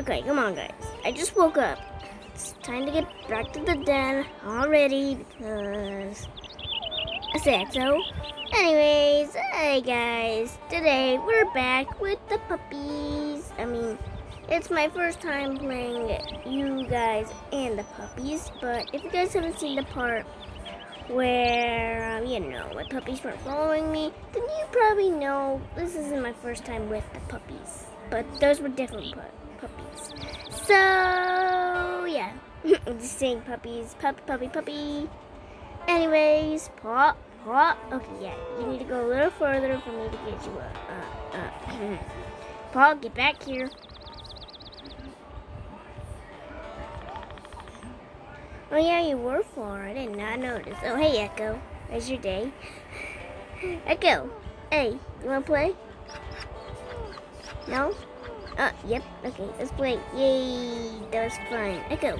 Okay, come on, guys. I just woke up. It's time to get back to the den already because I said so. Anyways, hey guys. Today we're back with the puppies. It's my first time playing you guys and the puppies. But if you guys haven't seen the part where, my puppies weren't following me, then you probably know this isn't my first time with the puppies. But those were different puppies. So, yeah. I'm just saying puppies. Puppy. Anyways, paw. Okay, yeah. You need to go a little further for me to get you up. Paw, get back here. Oh, yeah, you were far. I did not notice. Oh, hey, Echo. How's your day? Echo. Hey, you want to play? No? Yep. Okay, let's play. Yay, that was fun. Echo,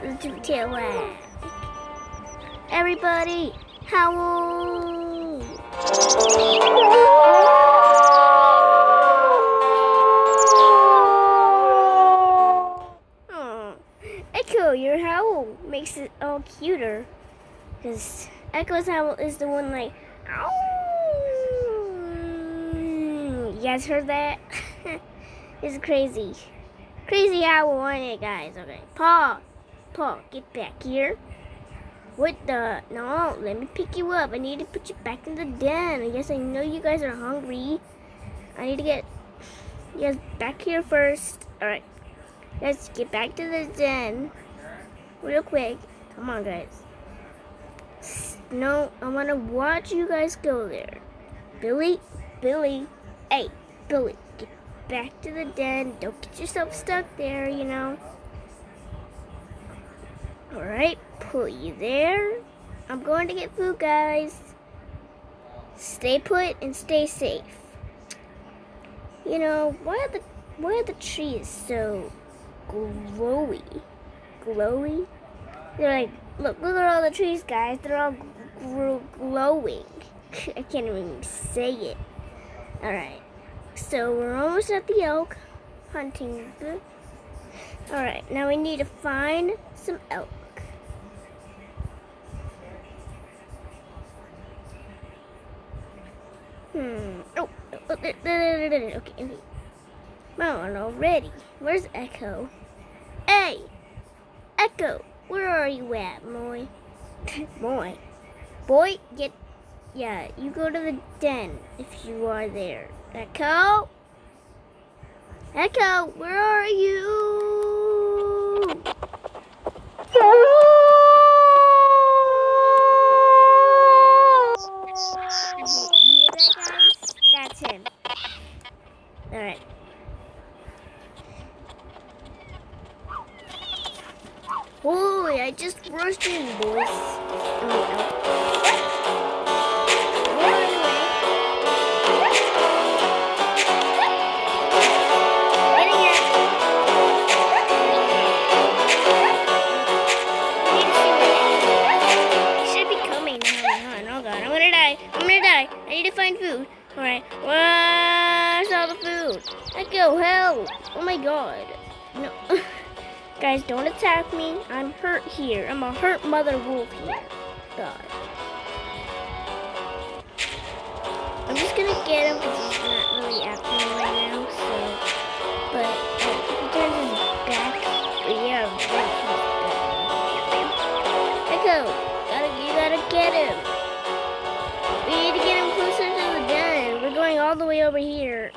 let's do tail wag. Everybody, howl! Oh, Echo, your howl makes it all cuter. Because Echo's howl is the one like, ow! You guys heard that? It's crazy. Crazy howl on it, guys. Okay. Paw, get back here. What the? No, let me pick you up. I need to put you back in the den. I guess I know you guys are hungry. I need to get you guys back here first. Alright. Let's get back to the den. Real quick. Come on, guys. No, I want to watch you guys go there. Billy. Hey, Billy. Get back to the den. Don't get yourself stuck there, Alright, put you there. I'm going to get food, guys. Stay put and stay safe. Why are the trees so glowy? Glowy? They're like, look at all the trees, guys. They're all glowing. I can't even say it. Alright. So we're almost at the elk hunting. Alright, now we need to find some elk. Okay. Come on already. Where's Echo? Hey! Echo! Where are you at, boy? Boy, you go to the den if you are there. Echo, where are you? You hear that, guys? That's him. Alright. Holy, I just rushed in, boys. I need to find food. Alright. Where's all the food? Echo, help! Oh my god. No. Guys, don't attack me. I'm hurt here. I'm a hurt mother wolf here. God. I'm just gonna get him because he's not really after me right now. But if he turns his back, yeah, Echo, you gotta get him. We need to get him closer to the den. We're going all the way over here.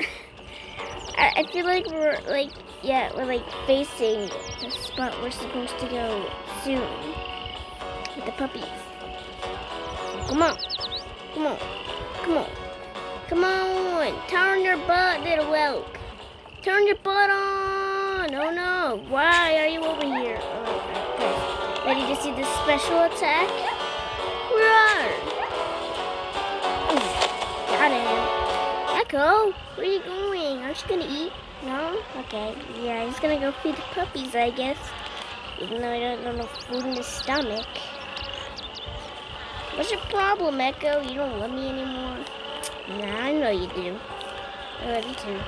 I feel like we're facing the spot we're supposed to go soon with the puppies. Come on. Turn your butt, little elk. Turn your butt on. Oh no. Why are you over here? Oh, ready to see the special attack? Roar! Got him. Echo, where are you going? Aren't you gonna eat? No? Okay. Yeah, he's gonna go feed the puppies, I guess. Even though I don't have enough food in his stomach. What's your problem, Echo? You don't love me anymore? Nah, I know you do. I love you too.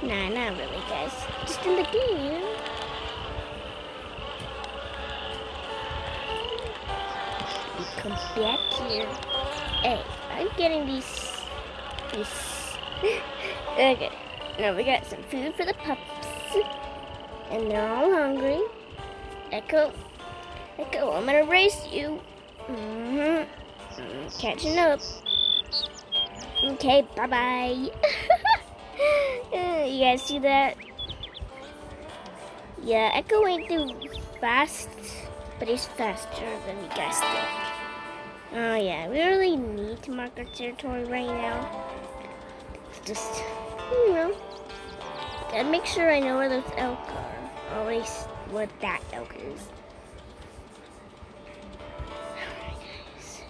Nah, not really, guys. Just in the game, you know? You come back here. Hey, I'm getting these. Okay. Now we got some food for the pups. And they're all hungry. Echo, I'm gonna race you. Catching up. Okay, bye-bye. You guys see that? Yeah, Echo ain't too fast, but he's faster than you guys think. Oh yeah, we really need to mark our territory right now. It's just, you know, gotta make sure I know where those elk are, or at least what that elk is. Alright, guys.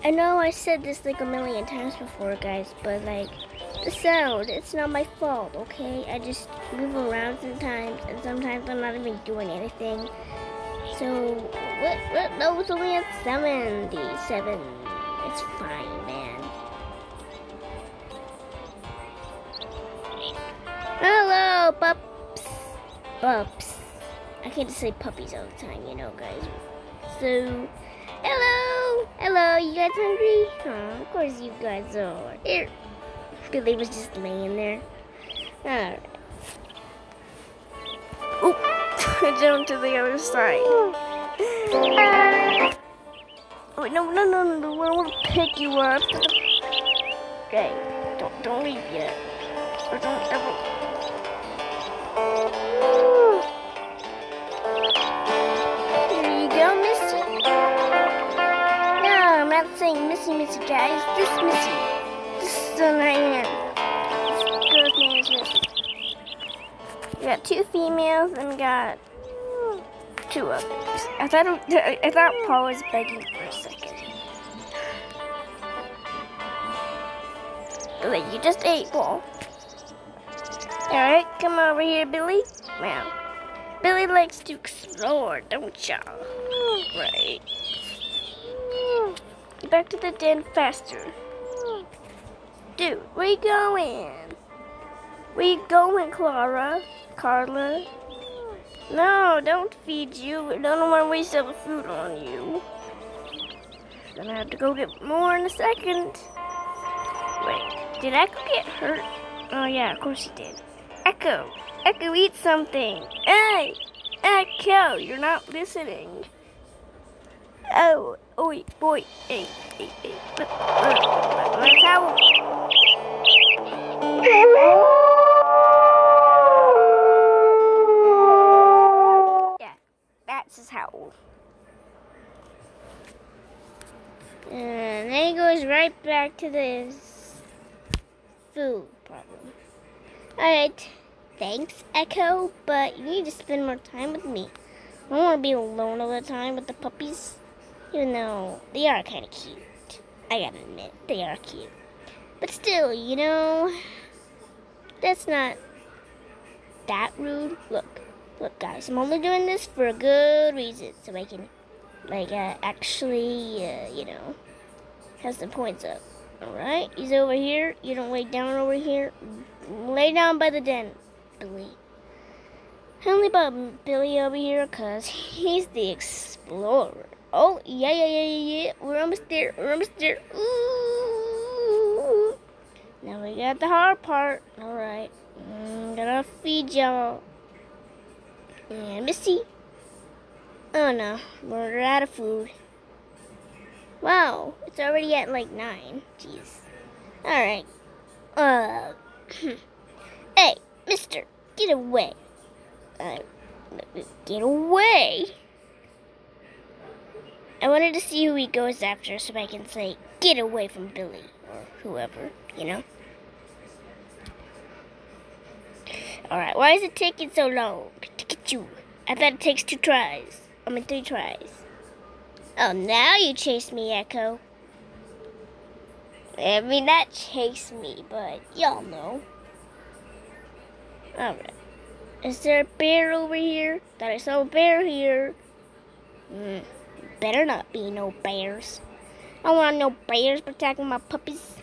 I know I said this like a million times before, guys, but like, the sound, it's not my fault, okay? I just move around sometimes, and sometimes I'm not even doing anything. So, what? No, it's only at 77. It's fine, man. Hello, pups. I can't just say puppies all the time, you know, guys. So, hello, you guys hungry? Oh, of course you guys are. Here, Billy was just laying there. Alright. Oop, I jumped to the other side. Oh, no, I want to pick you up. Okay, don't leave yet. Or don't ever. Here you go, Missy. No, I'm not saying Missy, guys. This Missy. This one right here. This girl's name is Missy. We got 2 females and we got 2 others. I thought Paul was begging for a second. Billy, you just ate, Paul. Alright, come over here, Billy. Wow. Billy likes to explore, don't ya? Right. Get back to the den faster. Dude, where you going? Where you going, Carla? No, don't feed you. I don't want to waste all the food on you. Gonna have to go get more in a second. Wait, did Echo get hurt? Oh yeah, of course he did. Echo, eat something. Hey, Echo, you're not listening. Oh, boy, hey. Let's have. Yeah, that's his howl. And then he goes right back to this food problem. Alright, thanks, Echo, but you need to spend more time with me. I don't want to be alone all the time with the puppies, even though they are kind of cute. I gotta admit, they are cute. But still, you know, that's not that rude. Look, guys, I'm only doing this for a good reason, so I can, actually, you know, have some points up. Alright, he's over here. You don't lay down over here. Lay down by the den, Billy. I only brought Billy over here because he's the explorer. Oh, yeah. We're almost there. Ooh. Now we got the hard part. Alright. Gotta feed y'all. And Missy. Oh no, we're out of food. Wow, it's already at like 9. Jeez. Alright. Hey, mister, get away. Get away. I wanted to see who he goes after so I can say, get away from Billy, or whoever, you know? Alright, why is it taking so long to get you? I thought it takes 2 tries. 3 tries. Oh, now you chase me, Echo. I mean, not chase me, but y'all know. Alright. Is there a bear over here? Thought I saw a bear here. Better not be no bears. I don't want no bears protecting my puppies.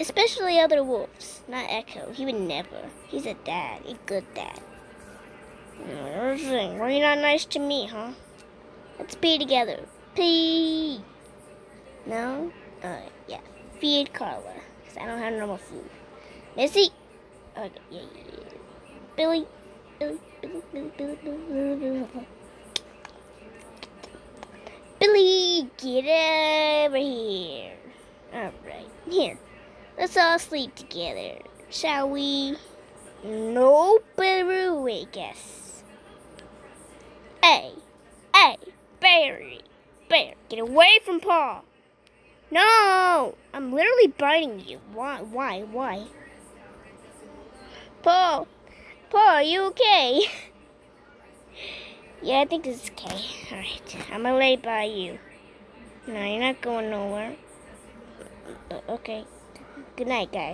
Especially other wolves. Not Echo. He would never. He's a dad. A good dad. Were you not nice to me, huh? Let's pee together. Pee! No? Yeah. Feed Carla. Because I don't have normal food. Missy? Okay, yeah. Billy. Billy, get over here. Alright, here. Let's all sleep together, shall we? No, Barry, I guess. Hey, Barry, get away from Paul. No, I'm literally biting you. Why? Paul, are you okay? Yeah, I think this is okay. Alright, I'm gonna lay by you. No, you're not going nowhere. Okay. Good night, guys.